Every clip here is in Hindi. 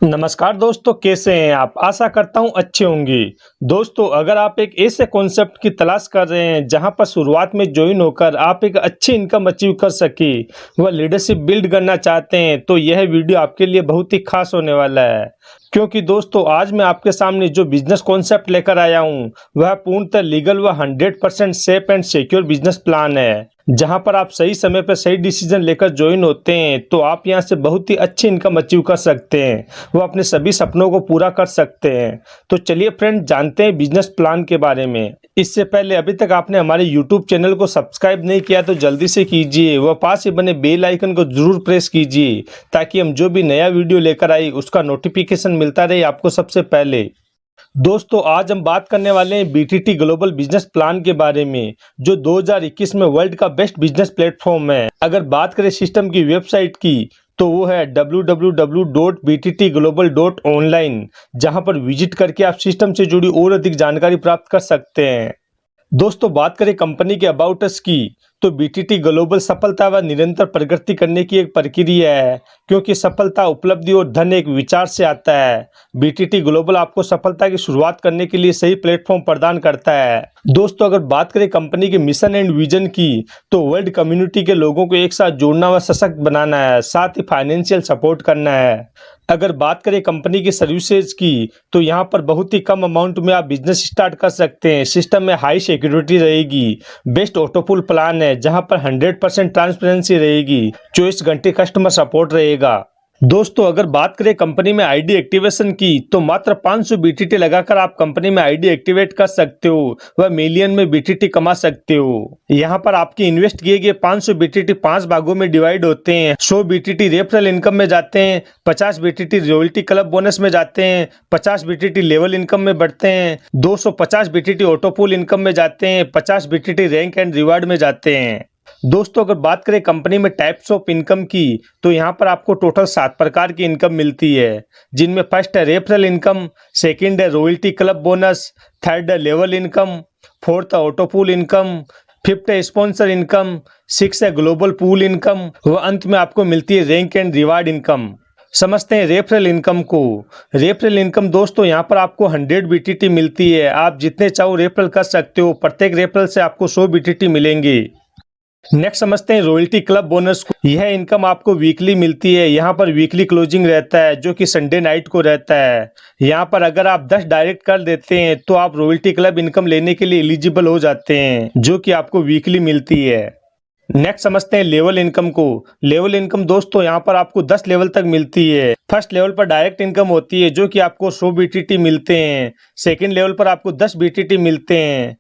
नमस्कार दोस्तों, कैसे हैं आप? आशा करता हूं अच्छे होंगे। दोस्तों, अगर आप एक ऐसे कॉन्सेप्ट की तलाश कर रहे हैं जहां पर शुरुआत में ज्वाइन होकर आप एक अच्छी इनकम अचीव कर सके व लीडरशिप बिल्ड करना चाहते हैं, तो यह वीडियो आपके लिए बहुत ही खास होने वाला है। क्योंकि दोस्तों, आज मैं आपके सामने जो बिजनेस कॉन्सेप्ट लेकर आया हूं वह पूर्णतः लीगल व 100% safe and secure business plan है। जहां पर आप सही समय पर सही डिसीजन लेकर ज्वाइन होते हैं तो आप यहां से बहुत ही अच्छी इनकम अचीव कर सकते हैं, वो अपने सभी सपनों को पूरा कर सकते हैं। तो चलिए फ्रेंड, जानते हैं बिजनेस प्लान के बारे में। इससे पहले अभी तक आपने हमारे यूट्यूब चैनल को सब्सक्राइब नहीं किया तो जल्दी से कीजिए व पास ही बने बेल आइकन को जरूर प्रेस कीजिए, ताकि हम जो भी नया वीडियो लेकर आए उसका नोटिफिकेशन मिलता रहे आपको सबसे पहले। दोस्तों, आज हम बात करने वाले हैं बीटीटी ग्लोबल बिजनेस प्लान के बारे में, जो 2021 में वर्ल्ड का बेस्ट बिजनेस प्लेटफॉर्म है। अगर बात करें सिस्टम की वेबसाइट की तो वो है www.bttglobal.online, जहां पर विजिट करके आप सिस्टम से जुड़ी और अधिक जानकारी प्राप्त कर सकते हैं। दोस्तों, बात करें कंपनी के अबाउट अस की तो बीटीटी ग्लोबल सफलता व निरंतर प्रगति करने की एक प्रक्रिया है, क्योंकि सफलता, उपलब्धि और धन एक विचार से आता है। बीटीटी ग्लोबल आपको सफलता की शुरुआत करने के लिए सही प्लेटफॉर्म प्रदान करता है। दोस्तों, अगर बात करें कंपनी के मिशन एंड विजन की तो वर्ल्ड कम्युनिटी के लोगों को एक साथ जोड़ना व सशक्त बनाना है, साथ ही फाइनेंशियल सपोर्ट करना है। अगर बात करें कंपनी की सर्विसेज की तो यहाँ पर बहुत ही कम अमाउंट में आप बिजनेस स्टार्ट कर सकते हैं। सिस्टम में हाई सिक्योरिटी रहेगी, बेस्ट ऑटोपुल प्लान है जहाँ पर 100% ट्रांसपेरेंसी रहेगी, 24 घंटे कस्टमर सपोर्ट रहेगा। दोस्तों, अगर बात करें कंपनी में आईडी एक्टिवेशन की तो मात्र 500 बीटीटी लगाकर आप कंपनी में आईडी एक्टिवेट कर सकते हो व मिलियन में बीटीटी कमा सकते हो। यहाँ पर आपके इन्वेस्ट किए गए 500 बीटीटी 5 भागों में डिवाइड होते हैं। 100 बीटीटी रेफरल इनकम में जाते हैं, 50 बीटीटी रॉयल्टी क्लब बोनस में जाते हैं, 50 बीटीटी लेवल इनकम में बढ़ते हैं, 250 बीटीटी ऑटोपूल इनकम में जाते हैं, 50 बीटीटी रैंक एंड रिवार्ड में जाते हैं। दोस्तों, अगर बात करें कंपनी में टाइप्स ऑफ इनकम की तो यहाँ पर आपको टोटल 7 प्रकार की इनकम मिलती है, जिनमें फर्स्ट है रेफरल इनकम, सेकंड है रॉयल्टी क्लब बोनस, थर्ड है लेवल इनकम, फोर्थ है ऑटोपूल इनकम, फिफ्थ है स्पॉन्सर इनकम, सिक्स है ग्लोबल पूल इनकम व अंत में आपको मिलती है रैंक एंड रिवार्ड इनकम। समझते हैं रेफरल इनकम को। रेफरल इनकम दोस्तों, यहाँ पर आपको 100 बीटीटी मिलती है। आप जितने चाहो रेफरल कर सकते हो, प्रत्येक रेफरल से आपको 100 बीटीटी मिलेंगे। नेक्स्ट समझते हैं रॉयल्टी क्लब बोनस को। यह इनकम आपको वीकली मिलती है। यहाँ पर वीकली क्लोजिंग रहता है जो कि संडे नाइट को रहता है। यहाँ पर अगर आप 10 डायरेक्ट कर देते हैं तो आप रॉयल्टी क्लब इनकम लेने के लिए एलिजिबल हो जाते हैं, जो कि आपको वीकली मिलती है। नेक्स्ट समझते हैं लेवल इनकम को। लेवल इनकम दोस्तों, यहाँ पर आपको 10 लेवल तक मिलती है। फर्स्ट लेवल पर डायरेक्ट इनकम होती है जो कि आपको 100 बीटीटी मिलते हैं। सेकेंड लेवल पर आपको 10 बीटीटी मिलते हैं।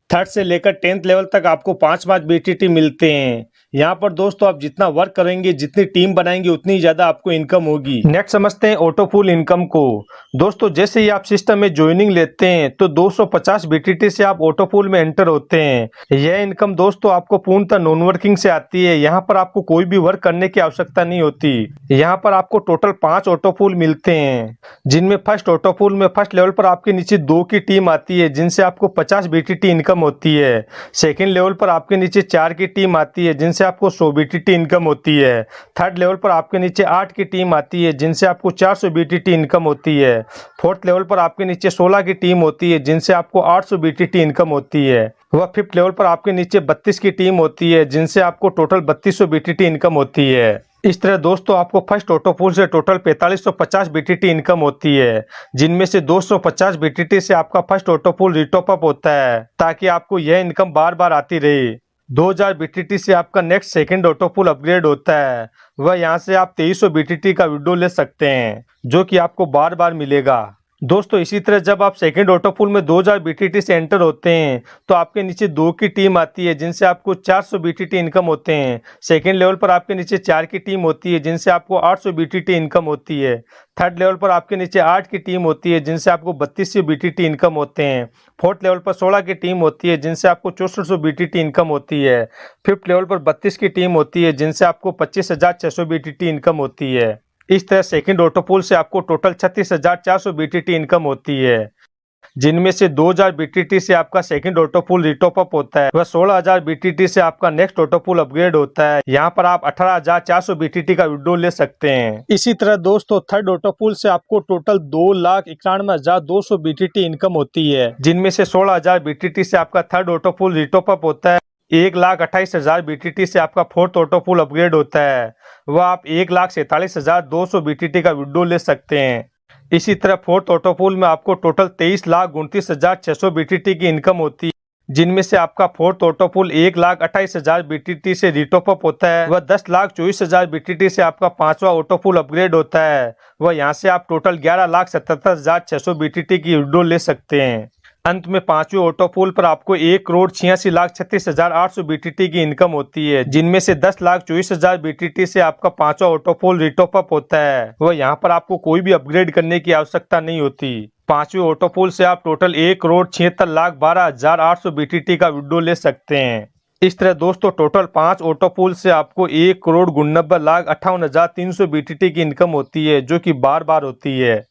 थर्ड से लेकर 10th लेवल तक आपको 5-5 बीटीटी मिलते हैं। यहाँ पर दोस्तों, आप जितना वर्क करेंगे, जितनी टीम बनाएंगे, उतनी ज़्यादा आपको इनकम होगी। नेक्स्ट समझते हैं ऑटोपूल इनकम को। दोस्तों, जैसे ही आप सिस्टम में ज्वाइनिंग लेते हैं तो 250 बीटीटी से आप ऑटोपूल में एंटर होते हैं। यह इनकम दोस्तों आपको पूर्णतः नॉन वर्किंग से आती है। यहाँ पर आपको कोई भी वर्क करने की आवश्यकता नहीं होती। यहाँ पर आपको टोटल 5 ऑटोपूल मिलते हैं, जिनमें फर्स्ट ऑटोपूल में फर्स्ट लेवल पर आपके नीचे 2 की टीम आती है, जिनसे आपको 50 बीटीटी इनकम होती है। सेकेंड लेवल पर आपके नीचे 4 की टीम आती है, जिनसे आपको 100 बीटीटी इनकम होती है। थर्ड लेवल पर आपके नीचे 8 की टीम आती है, जिनसे आपको 400 बीटीटी इनकम होती है। फोर्थ लेवल पर आपके नीचे 16 की टीम होती है, जिनसे आपको 800 बीटीटी इनकम होती है। वह फिफ्थ लेवल पर आपके नीचे 32 की टीम होती है, जिनसे आपको टोटल 3200 बीटीटी इनकम होती है। इस तरह दोस्तों, आपको फर्स्ट ऑटोपूल से टोटल 4550 बीटीटी इनकम होती है, जिनमें से 250 बीटीटी से आपका फर्स्ट ऑटोपूल रिटॉप अप होता है, ताकि आपको यह इनकम बार बार आती रहे। 2000 बीटीटी से आपका नेक्स्ट सेकंड ऑटोपूल अपग्रेड होता है। वह यहाँ से आप 2300 बीटीटी का विड्रॉ ले सकते हैं, जो कि आपको बार बार मिलेगा। दोस्तों, इसी तरह जब आप सेकंड ऑटोपूल में 2000 बीटीटी से एंटर होते हैं तो आपके नीचे 2 की टीम आती है, जिनसे आपको 400 बीटीटी इनकम होते हैं। सेकंड लेवल पर आपके नीचे 4 की टीम होती है, जिनसे आपको 800 बीटीटी इनकम होती है। थर्ड लेवल पर आपके नीचे 8 की टीम होती है, जिनसे आपको 3200 बीटीटी इनकम होते हैं। फोर्थ लेवल पर 16 की टीम होती है, जिनसे आपको 6400 बीटीटी इनकम होती है। फिफ्थ लेवल पर 32 की टीम होती है, जिनसे आपको 25600 बीटीटी इनकम होती है। इस तरह सेकंड ऑटोपूल से आपको टोटल 36400 बीटीटी इनकम होती है। जिनमें से 2000 बीटीटी से आपका सेकंड ऑटो पूल रिटॉप अप होता है, वह 16000 बीटीटी से आपका नेक्स्ट ऑटो पूल अपग्रेड होता है। यहाँ पर आप 18400 बीटीटी का विड्रॉ ले सकते हैं। इसी तरह दोस्तों थर्ड ऑटो पूल से आपको टोटल 2,91,200 बीटीटी इनकम होती है, जिनमें से 16000 बीटीटी से आपका थर्ड ऑटो पूल रिटॉप अप होता है, 1,28,000 बीटीटी से आपका फोर्थ ऑटो पूल अपग्रेड होता है, वह आप 1,47,200 बीटीटी का विड्रॉ ले सकते हैं। इसी तरह फोर्थ ऑटो पूल में आपको टोटल 23,29,600 बीटीटी की इनकम होती है, जिनमें से आपका फोर्थ ऑटो पूल 1,28,000 बीटीटी से रिटॉप अप होता है, वह 10,24,000 बीटीटी से आपका पांचवा ऑटो पूल अपग्रेड होता है, वह यहाँ से आप टोटल 11,77,600 बीटीटी की विड्रॉ ले सकते हैं। अंत में पांचवें ऑटो पूल पर आपको 1,86,36,800 बीटीटी की इनकम होती है, जिनमें से 10,24,000 बीटीटी से आपका पांचवा ऑटो पूल रिटॉप अप होता है, वह यहाँ पर आपको कोई भी अपग्रेड करने की आवश्यकता नहीं होती। पांचवें ऑटो पूल से आप टोटल 1,76,12,800 बीटीटी का विड्रॉ ले सकते हैं। इस तरह दोस्तों टोटल 5 ऑटो पूल से आपको 1,89,58,300 बीटीटी की इनकम होती है, जो कि बार बार होती है।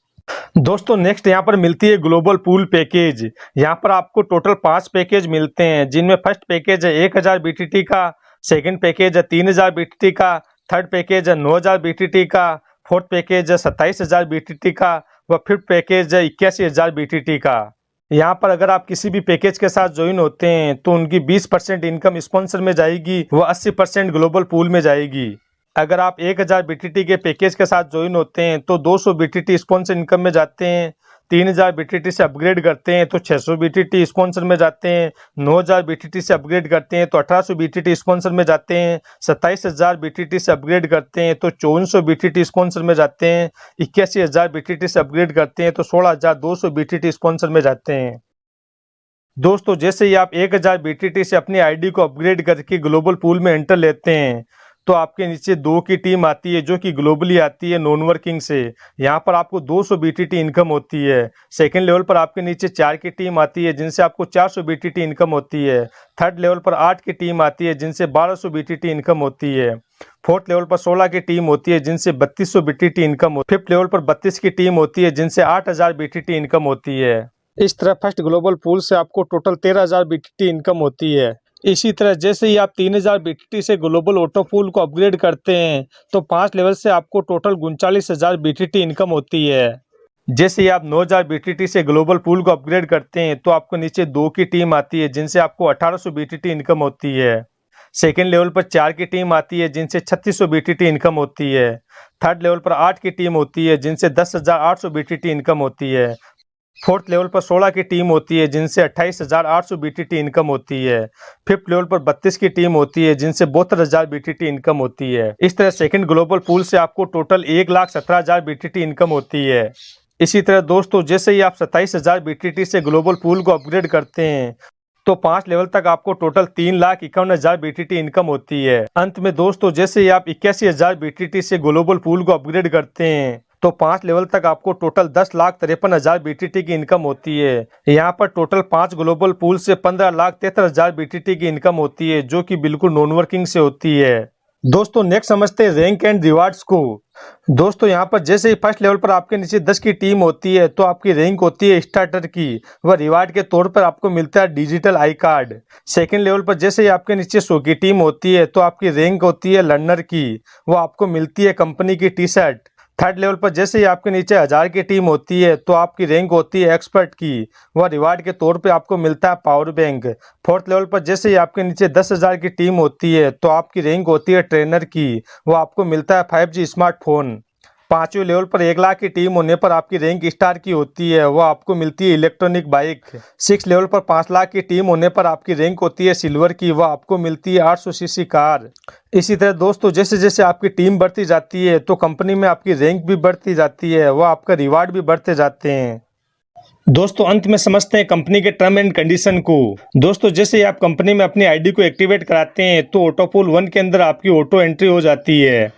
दोस्तों नेक्स्ट यहाँ पर मिलती है ग्लोबल पूल पैकेज। यहाँ पर आपको टोटल 5 पैकेज मिलते हैं, जिनमें फर्स्ट पैकेज है 1000 बीटीटी का, सेकंड पैकेज है 3000 बीटीटी का, थर्ड पैकेज है 9000 बीटीटी का, फोर्थ पैकेज है 27,000 बीटीटी का, व फिफ्थ पैकेज है 81,000 बीटीटी का। यहाँ पर अगर आप किसी भी पैकेज के साथ ज्वाइन होते हैं तो उनकी 20% इनकम स्पॉन्सर में जाएगी, व 80% ग्लोबल पूल में जाएगी। अगर आप 1000 बीटीटी के पैकेज के साथ ज्वाइन होते हैं तो 200 बीटीटी स्पॉन्सर इनकम में जाते हैं, 3000 बीटीटी से अपग्रेड करते हैं तो 600 बीटीटी स्पॉन्सर में जाते हैं, 9000 बीटीटी से अपग्रेड करते हैं तो 1800 बीटीटी स्पॉन्सर में जाते हैं, 27000 बीटीटी से अपग्रेड करते हैं तो 5400 बीटीटी स्पॉन्सर में जाते हैं, 81,000 बीटीटी से अपग्रेड करते हैं तो 16,200 बीटीटी स्पॉन्सर में जाते हैं। दोस्तों जैसे ही आप 1000 बीटीटी से अपनी आईडी को अपग्रेड करके ग्लोबल पूल में एंटर लेते हैं तो आपके नीचे 2 की टीम आती है, जो कि ग्लोबली आती है नॉन वर्किंग से। यहाँ पर आपको 200 बीटीटी इनकम होती है। सेकंड लेवल पर आपके नीचे 4 की टीम आती है, जिनसे आपको 400 बीटीटी इनकम होती है। थर्ड लेवल पर 8 की टीम आती है, जिनसे 1200 बीटीटी इनकम होती है। फोर्थ लेवल पर 16 की टीम होती है, जिनसे 3200 बीटीटी इनकम होती है। फिफ्थ लेवल पर 32 की टीम होती है, जिनसे 8000 बीटीटी इनकम होती है। इस तरह फर्स्ट ग्लोबल पूल से आपको टोटल 13,000 बीटीटी इनकम होती है। इसी तरह जैसे ही आप 3000 बीटीटी से ग्लोबल ऑटो पूल को अपग्रेड करते हैं तो 5 लेवल से आपको टोटल 39,000 बीटीटी इनकम होती है। जैसे ही आप 9000 बीटीटी से ग्लोबल पूल को अपग्रेड करते हैं तो आपको नीचे 2 की टीम आती है, जिनसे आपको 1800 बीटीटी इनकम होती है। सेकेंड लेवल पर 4 की टीम आती है, जिनसे 3600 बीटीटी इनकम होती है। थर्ड लेवल पर 8 की टीम होती है, जिनसे 10,800 बीटीटी इनकम होती है। फोर्थ लेवल पर 16 की टीम होती है, जिनसे 28,800 बीटीटी इनकम होती है। फिफ्थ लेवल पर 32 की टीम होती है, जिनसे 72,000 बीटीटी इनकम होती है। इस तरह सेकंड ग्लोबल पूल से आपको टोटल 1,17,000 बीटीटी इनकम होती है। इसी तरह दोस्तों जैसे ही आप 27,000 बीटीटी से ग्लोबल पूल को अपग्रेड करते हैं तो 5 लेवल तक आपको टोटल 3,51,000 बीटीटी इनकम होती है। अंत में दोस्तों जैसे ही आप 81,000 बीटीटी से ग्लोबल पूल को अपग्रेड करते हैं तो 5 लेवल तक आपको टोटल 10,53,000 बीटीटी की इनकम होती है। यहाँ पर टोटल 5 ग्लोबल पूल से 15,73,000 बीटीटी की इनकम होती है, जो कि बिल्कुल नॉन वर्किंग से होती है। दोस्तों नेक्स्ट समझते हैं रैंक एंड रिवार्ड्स को। दोस्तों यहाँ पर जैसे ही फर्स्ट लेवल पर आपके नीचे 10 की टीम होती है तो आपकी रैंक होती है स्टार्टर की, वह रिवार्ड के तौर पर आपको मिलता है digital I card. Second level पर जैसे ही आपके नीचे 100 की टीम होती है तो आपकी रैंक होती है लर्नर की, वो आपको मिलती है कंपनी की टी शर्ट। थर्ड लेवल पर जैसे ही आपके नीचे 1000 की टीम होती है तो आपकी रैंक होती है एक्सपर्ट की, वह रिवार्ड के तौर पे आपको मिलता है पावर बैंक। फोर्थ लेवल पर जैसे ही आपके नीचे 10,000 की टीम होती है तो आपकी रैंक होती है ट्रेनर की, वो आपको मिलता है 5G स्मार्टफोन। पांचवें लेवल पर 1 लाख की टीम होने पर आपकी रैंक स्टार की होती है, वो आपको मिलती है इलेक्ट्रॉनिक बाइक। 6 लेवल पर 5 लाख की टीम होने पर आपकी रैंक होती है सिल्वर की, वो आपको मिलती है 800 सीसी कार। इसी तरह दोस्तों जैसे जैसे आपकी टीम बढ़ती जाती है तो कंपनी में आपकी रैंक भी बढ़ती जाती है, वो आपका रिवार्ड भी बढ़ते जाते हैं। दोस्तों अंत में समझते हैं कंपनी के टर्म एंड कंडीशन को। दोस्तों जैसे ही आप कंपनी में अपनी आईडी को एक्टिवेट कराते हैं तो ऑटो पूल 1 के अंदर आपकी ऑटो एंट्री हो जाती है।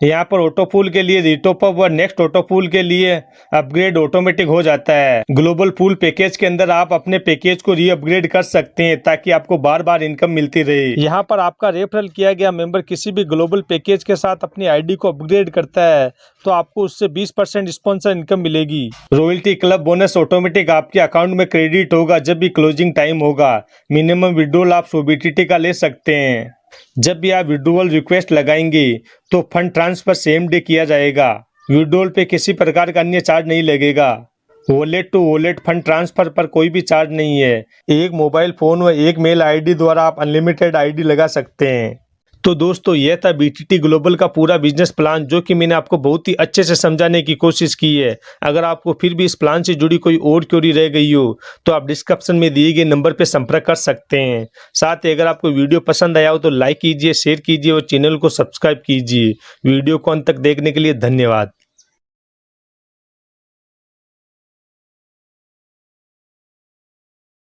यहाँ पर ऑटोपूल के लिए रीटॉप अप व नेक्स्ट ऑटोपूल के लिए अपग्रेड ऑटोमेटिक हो जाता है। ग्लोबल पूल पैकेज के अंदर आप अपने पैकेज को री अपग्रेड कर सकते हैं ताकि आपको बार बार इनकम मिलती रहे। यहाँ पर आपका रेफरल किया गया मेंबर किसी भी ग्लोबल पैकेज के साथ अपनी आईडी को अपग्रेड करता है तो आपको उससे 20% स्पॉन्सर इनकम मिलेगी। रॉयल्टी क्लब बोनस ऑटोमेटिक आपके अकाउंट में क्रेडिट होगा जब भी क्लोजिंग टाइम होगा। मिनिमम विड्रॉल आप 100 BTT का ले सकते हैं। जब भी आप विड्रॉल रिक्वेस्ट लगाएंगे तो फंड ट्रांसफर सेम डे किया जाएगा। विड्रॉल पे किसी प्रकार का अन्य चार्ज नहीं लगेगा। Wallet to wallet fund transfer पर कोई भी चार्ज नहीं है। एक मोबाइल फोन व एक मेल आईडी द्वारा आप अनलिमिटेड आईडी लगा सकते हैं। तो दोस्तों यह था BTT ग्लोबल का पूरा बिजनेस प्लान जो कि मैंने आपको बहुत ही अच्छे से समझाने की कोशिश की है। अगर आपको फिर भी इस प्लान से जुड़ी कोई और क्वेरी रह गई हो तो आप डिस्क्रिप्शन में दिए गए नंबर पर संपर्क कर सकते हैं। साथ ही अगर आपको वीडियो पसंद आया हो तो लाइक कीजिए, शेयर कीजिए और चैनल को सब्सक्राइब कीजिए। वीडियो को अंत तक देखने के लिए धन्यवाद।